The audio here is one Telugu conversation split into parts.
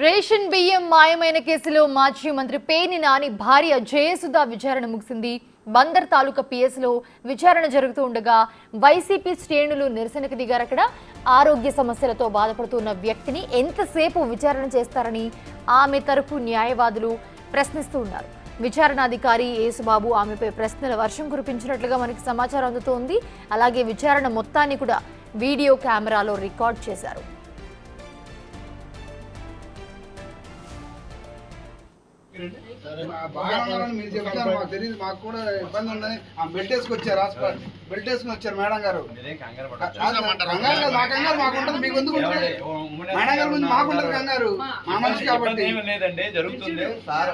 రేషన్ బియ్యం మాయమైన కేసులో మాజీ మంత్రి పేర్ని నాని భార్య జయసుధ విచారణ ముగిసింది. బందర్ తాలూకా పిఎస్లో విచారణ జరుగుతూ ఉండగా వైసీపీ శ్రేణులు నిరసనకు దిగారు. అక్కడ ఆరోగ్య సమస్యలతో బాధపడుతున్న వ్యక్తిని ఎంతసేపు విచారణ చేస్తారని ఆమె తరపు న్యాయవాదులు ప్రశ్నిస్తూ ఉన్నారు. విచారణాధికారి యేసుబాబు ఆమెపై ప్రశ్నల వర్షం కురిపించినట్లుగా మనకి సమాచారం అందుతోంది. అలాగే విచారణ మొత్తాన్ని కూడా వీడియో కెమెరాలో రికార్డ్ చేశారు. మీరు చెప్తారు, మాకు తెలియదు, మాకు కూడా ఇబ్బంది ఉందని బెల్ట్ వేసుకొచ్చారు. హాస్పిటల్ బెల్ట్ వేసుకుని వచ్చారు మేడం గారు. కంగారు మా కంగారు మాకు ఉంటుంది, మీకు ఎందుకు ఉంటుంది? మేడం గారు ముందు మాకు ఉంటుంది కంగారు, మా మనిషి కాబట్టి. జరుగుతుంది సార్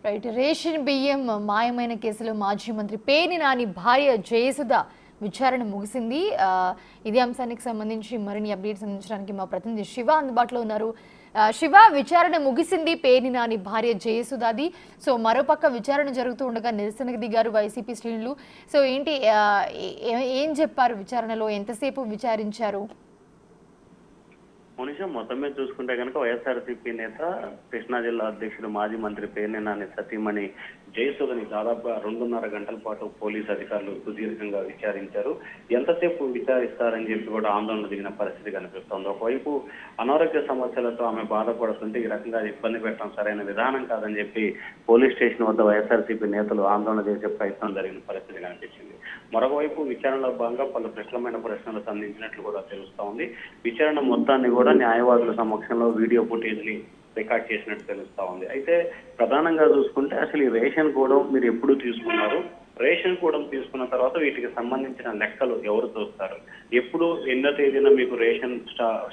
రైట్. రేషన్ బియ్యం మాయమైన కేసులో మాజీ మంత్రి పేర్ని నాని భార్య జయసుధ విచారణ ముగిసింది. ఇదే అంశానికి సంబంధించి మరిన్ని అప్డేట్స్ అందించడానికి మా ప్రతినిధి శివ అందుబాటులో ఉన్నారు. శివ, విచారణ ముగిసింది పేర్ని నాని భార్య జయసుధాది. సో మరోపక్క విచారణ జరుగుతూ ఉండగా నిరసనకు దిగారు వైసీపీ శ్రేణులు. సో ఏంటి, ఏం చెప్పారు విచారణలో, ఎంతసేపు విచారించారు? మనిషి మొత్తం మీద చూసుకుంటే కనుక వైఎస్ఆర్సీపీ నేత కృష్ణా జిల్లా అధ్యక్షుడు మాజీ మంత్రి పేర్ని నాని సతీమణి జయసుధని దాదాపుగా 2.5 గంటల పాటు పోలీసు అధికారులు సుదీర్ఘంగా విచారించారు. ఎంతసేపు విచారిస్తారని చెప్పి కూడా ఆందోళన దిగిన పరిస్థితి కనిపిస్తోంది. ఒకవైపు అనారోగ్య సమస్యలతో ఆమె బాధపడుతుంటే ఈ రకంగా ఇబ్బంది పెట్టడం సరైన విధానం కాదని చెప్పి పోలీస్ స్టేషన్ వద్ద వైఎస్ఆర్సీపీ నేతలు ఆందోళన చేసే ప్రయత్నం జరిగిన పరిస్థితి కనిపించింది. మరొకవైపు విచారణలో భాగంగా పలు క్లిష్టమైన ప్రశ్నలు సంధించినట్లు కూడా తెలుస్తా ఉంది. విచారణ మొత్తాన్ని కూడా న్యాయవాదుల సమక్షంలో వీడియో ఫుటేజ్ ని రికార్డ్ చేసినట్టు తెలుస్తా ఉంది. అయితే ప్రధానంగా చూసుకుంటే అసలు ఈ రేషన్ కూడా మీరు ఎప్పుడు తీసుకున్నారు, రేషన్ కూడా తీసుకున్న తర్వాత వీటికి సంబంధించిన లెక్కలు ఎవరు చూస్తారు, ఎప్పుడు ఎన్నో తేదీన మీకు రేషన్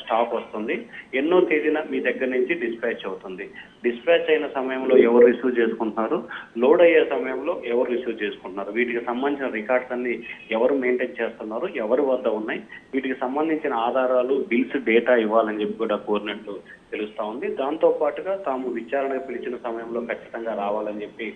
స్టాక్ వస్తుంది, ఎన్నో తేదీన మీ దగ్గర నుంచి డిస్పాచ్ అవుతుంది, డిస్పాచ్ అయిన సమయంలో ఎవరు రిసీవ్ చేసుకుంటున్నారు, లోడ్ అయ్యే సమయంలో ఎవరు రిసీవ్ చేసుకుంటున్నారు, వీటికి సంబంధించిన రికార్డ్స్ అన్ని ఎవరు మెయింటైన్ చేస్తున్నారు, ఎవరి వద్ద ఉన్నాయి, వీటికి సంబంధించిన ఆధారాలు, బిల్స్, డేటా ఇవ్వాలని చెప్పి కూడా కోరినట్లు తెలుస్తా ఉంది. దాంతో పాటుగా తాము విచారణకు పిలిచిన సమయంలో ఖచ్చితంగా రావాలని చెప్పి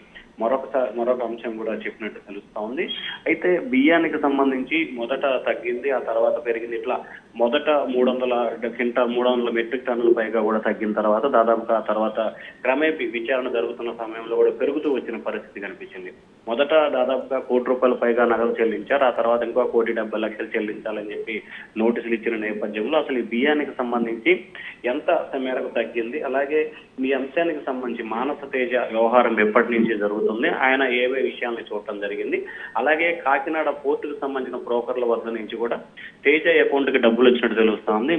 మరొక అంశం కూడా చెప్పినట్టు తెలుస్తా ఉంది. అయితే బియ్యానికి సంబంధించి మొదట తగ్గింది, ఆ తర్వాత పెరిగింది. ఇట్లా మొదట 300 మెట్రిక్ టన్నుల పైగా కూడా తగ్గిన తర్వాత దాదాపుగా ఆ తర్వాత క్రమేపీ విచారణ జరుగుతున్న సమయంలో కూడా పెరుగుతూ వచ్చిన పరిస్థితి కనిపించింది. మొదట దాదాపుగా ₹1,00,00,000 పైగా నగదు చెల్లించారు, ఆ తర్వాత ఇంకో ₹1,70,00,000 చెల్లించాలని చెప్పి నోటీసులు ఇచ్చిన నేపథ్యంలో అసలు ఈ బియ్యానికి సంబంధించి ఎంత మేరకు తగ్గింది, అలాగే మీ అంశానికి సంబంధించి మానస తేజ వ్యవహారం ఎప్పటి నుంచి జరుగుతుంది, ఆయన ఏవే విషయాలను చూడటం జరిగింది, అలాగే కాకినాడ పోర్టుకు సంబంధించిన బ్రోకర్ల వద్ద నుంచి కూడా తేజ అకౌంట్ కి డబ్బులు వచ్చినట్టు తెలుస్తా ఉంది.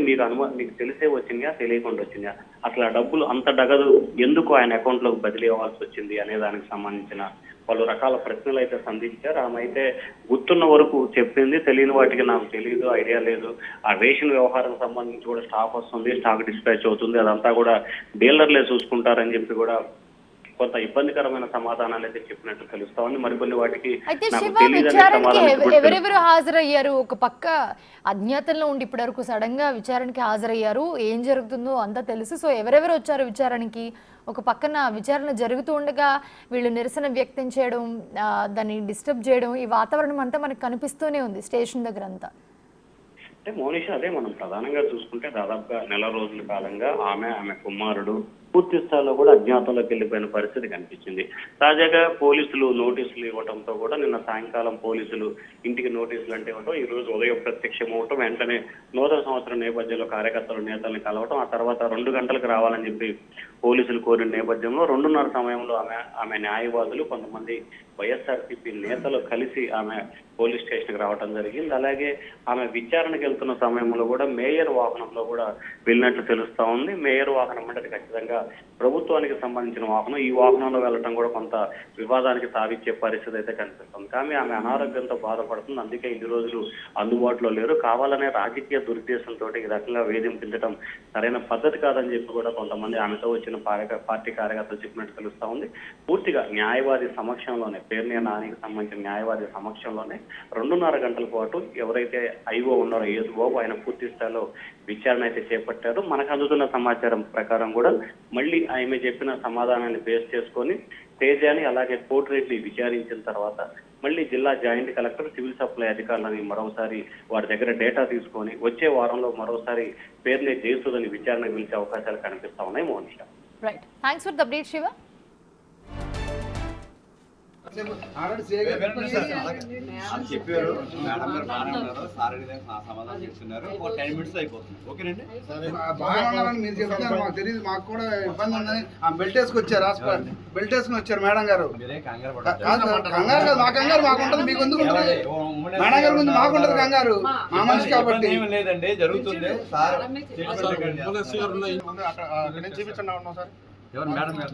మీకు తెలిసే వచ్చిందా, తెలియకుండా వచ్చిందా, అసలు ఆ డబ్బులు అంత నగదు ఎందుకు ఆయన అకౌంట్ లోకి బదిలీ అవ్వాల్సి వచ్చింది అనే దానికి సంబంధించిన పలు రకాల ప్రశ్నలు అయితే సంధించారు. ఆమె అయితే గుర్తున్న వరకు చెప్పింది, తెలియని వాటికి నాకు తెలియదు, ఐడియా లేదు, ఆ రేషన్ వ్యవహారం సంబంధించి కూడా స్టాక్ వస్తుంది, స్టాక్ డిస్పాచ్ అవుతుంది, అదంతా కూడా డీలర్లే చూసుకుంటారని చెప్పి కూడా కొంత ఇబ్బందికరమైన సమాధానాలు అయితే చెప్పినట్టు తెలుస్తా ఉంది. మరికొన్ని వాటికి ఎవరెవరు హాజరయ్యారు? ఒక పక్క అజ్ఞాతంలో ఉండి ఇప్పటి వరకు సడన్ గా విచారణకి హాజరయ్యారు, ఏం జరుగుతుందో అంతా తెలుసు. సో ఎవరెవరు వచ్చారు విచారణకి? ఒక పక్కన విచారణ జరుగుతూ ఉండగా వీళ్ళు నిరసన వ్యక్తం చేయడం, దాన్ని డిస్టర్బ్ చేయడం, ఈ వాతావరణం అంతా మనకు కనిపిస్తూనే ఉంది స్టేషన్ దగ్గర అంతా. అంటే మోనిష, అదే మనం ప్రధానంగా చూసుకుంటే దాదాపుగా 1 నెల రోజుల కాలంగా ఆమె కుమారుడు పూర్తి స్థాయిలో కూడా అజ్ఞాతంలోకి వెళ్ళిపోయిన పరిస్థితి కనిపించింది. తాజాగా పోలీసులు నోటీసులు ఇవ్వడంతో కూడా నిన్న సాయంకాలం పోలీసులు ఇంటికి నోటీసులు అంటే ఇవ్వడం, ఈ రోజు ఉదయం ప్రత్యక్షం అవటం, వెంటనే నూతన సంవత్సరం నేపథ్యంలో కార్యకర్తలు నేతలను కలవటం, ఆ తర్వాత 2 గంటలకు రావాలని చెప్పి పోలీసులు కోరిన నేపథ్యంలో 2:30 సమయంలో ఆమె న్యాయవాదులు కొంతమంది వైఎస్ఆర్సీపీ నేతలు కలిసి ఆమె పోలీస్ స్టేషన్కి రావడం జరిగింది. అలాగే ఆమె విచారణకు వెళ్తున్న సమయంలో కూడా మేయర్ వాహనంలో కూడా వెళ్ళినట్లు తెలుస్తా ఉంది. మేయర్ వాహనం అంటే ఖచ్చితంగా ప్రభుత్వానికి సంబంధించిన వాహనం. ఈ వాహనంలో వెళ్ళటం కూడా కొంత వివాదానికి తావిచ్చే పరిస్థితి అయితే కనిపిస్తుంది. కానీ ఆమె అనారోగ్యంతో బాధపడుతుంది, అందుకే ఇన్ని రోజులు అందుబాటులో లేరు. కావాలనే రాజకీయ దురుద్దేశంతో ఈ రకంగా వేధింపించడం సరైన పద్ధతి కాదని చెప్పి కూడా కొంతమంది ఆమెతో వచ్చిన పార్టీ కార్యకర్తలు చెప్పినట్టు తెలుస్తా ఉంది. పూర్తిగా న్యాయవాది సమక్షంలోనే, పేర్ని నానికి సంబంధించిన న్యాయవాది సమక్షంలోనే 2.5 గంటల పాటు ఎవరైతే ఐఓ ఉన్నారో యేసుబాబు ఆయన పూర్తి స్థాయిలో విచారణ అయితే చేపట్టారు. మనకు అందుతున్న సమాచారం ప్రకారం కూడా మళ్ళీ ఆమె చెప్పిన సమాధానాన్ని బేస్ చేసుకొని తేజాని అలాగే కోటిరెడ్డి విచారించిన తర్వాత మళ్ళీ జిల్లా జాయింట్ కలెక్టర్ సివిల్ సప్లై అధికారులని మరోసారి వారి దగ్గర డేటా తీసుకొని వచ్చే వారంలో మరోసారి పేర్ని జయసుధని విచారణ పిలిచే అవకాశాలు కనిపిస్తా ఉన్నాయి. Monisha, right, thanks for the update Shiva. అని చెప్పారు మేడం గారు బాగానే ఉన్నారు, సార్ సమాధానం చెప్తున్నారు. 10 minutes అయిపోతుంది. ఓకేనండి, బాగా ఉన్నారని మీరు చెప్తున్నారు, మాకు తెలియదు, మాకు కూడా ఇబ్బంది ఉందని ఆ బెల్ట్ వేసుకొచ్చారు, హాస్పిటల్ బెల్ట్ వేసుకుని వచ్చారు మేడం గారు. మీరే కంగారు కంగారు కాదు, మా కంగారు మాకు ఉంటుంది, మీకు ఎందుకు ఉంటుంది? మేడం గారి ముందు మాకు ఉంటుంది కంగారు, మా మనిషి కాబట్టి. ఏం లేదండి, జరుగుతుంది. సార్ చూపించండి ఎవరు మేడం గారు?